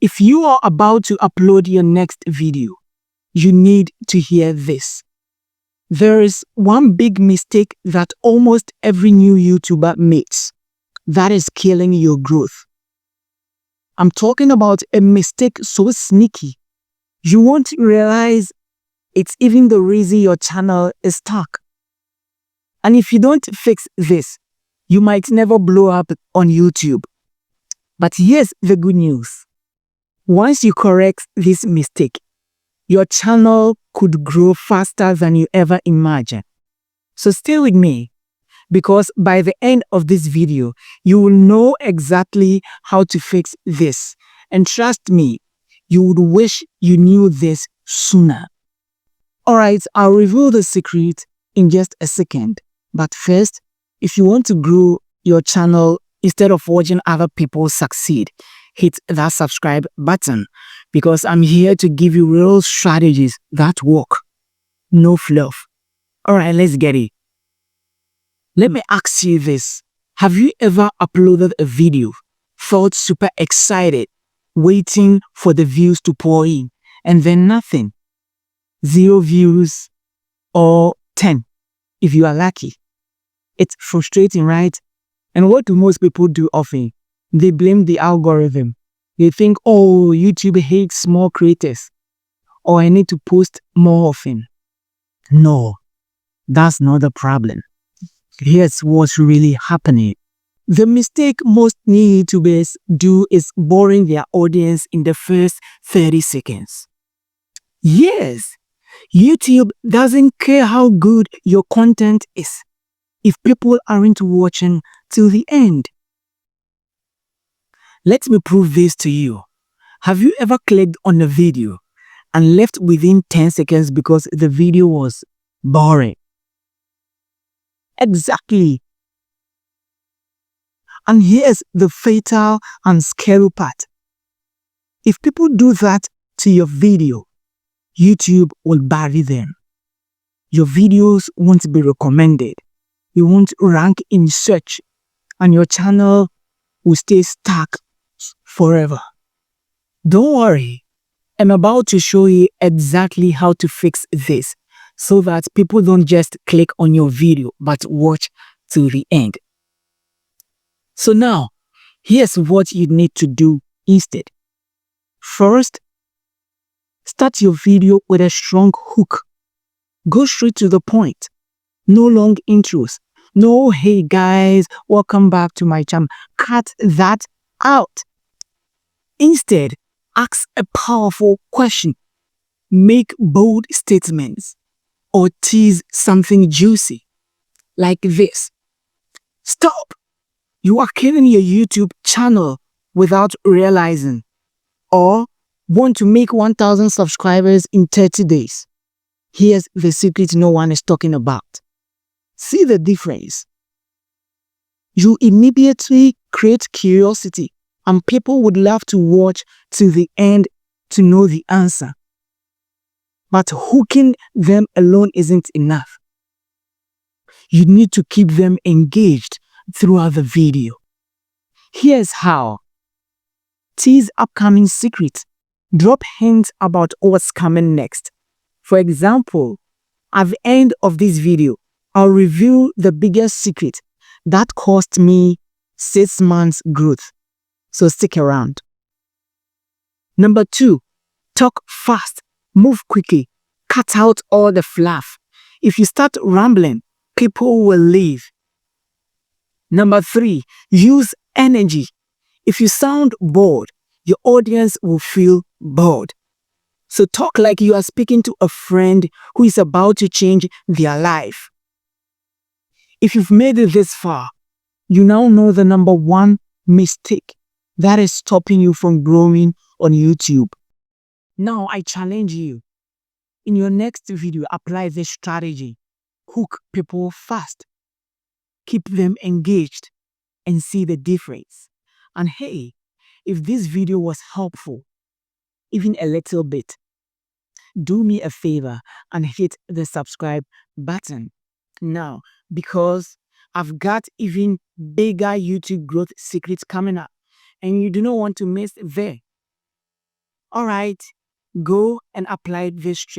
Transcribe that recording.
If you are about to upload your next video, you need to hear this. There is one big mistake that almost every new YouTuber makes. That is killing your growth. I'm talking about a mistake so sneaky, you won't realize it's even the reason your channel is stuck. And if you don't fix this, you might never blow up on YouTube. But here's the good news. Once you correct this mistake, your channel could grow faster than you ever imagined. So stay with me, because by the end of this video, you will know exactly how to fix this. And trust me, you would wish you knew this sooner. Alright, I'll reveal the secret in just a second. But first, if you want to grow your channel instead of watching other people succeed, hit that subscribe button, because I'm here to give you real strategies that work. No fluff. Alright, let's get it. Let me ask you this. Have you ever uploaded a video, felt super excited, waiting for the views to pour in, and then nothing? 0 views or 10 if you are lucky. It's frustrating, right? And what do most people do often? They blame the algorithm. They think, oh, YouTube hates small creators, or I need to post more often. No, that's not the problem. Here's what's really happening. The mistake most new YouTubers do is boring their audience in the first 30 seconds. Yes, YouTube doesn't care how good your content is if people aren't watching till the end. Let me prove this to you. Have you ever clicked on a video and left within 10 seconds because the video was boring? Exactly. And here's the fatal and scary part. If people do that to your video, YouTube will bury them. Your videos won't be recommended. You won't rank in search, and your channel will stay stuck forever. Don't worry. I'm about to show you exactly how to fix this so that people don't just click on your video but watch till the end. So now, here's what you need to do instead. First, start your video with a strong hook. Go straight to the point. No long intros. No, hey guys, welcome back to my channel. Cut that out. Instead, ask a powerful question. Make bold statements or tease something juicy. Like this. Stop! You are killing your YouTube channel without realizing. Or want to make 1,000 subscribers in 30 days. Here's the secret no one is talking about. See the difference? You immediately create curiosity, and people would love to watch to the end to know the answer. But hooking them alone isn't enough. You need to keep them engaged throughout the video. Here's how. Tease upcoming secrets. Drop hints about what's coming next. For example, at the end of this video, I'll reveal the biggest secret that cost me 6 months growth. So stick around. Number 2, talk fast, move quickly, cut out all the fluff. If you start rambling, people will leave. Number 3, use energy. If you sound bored, your audience will feel bored. So talk like you are speaking to a friend who is about to change their life. If you've made it this far, you now know the number 1 mistake that is stopping you from growing on YouTube. Now I challenge you. In your next video, apply this strategy. Hook people fast. Keep them engaged and see the difference. And hey, if this video was helpful, even a little bit, do me a favor and hit the subscribe button now, because I've got even bigger YouTube growth secrets coming up and you do not want to miss there. All right, go and apply this trick.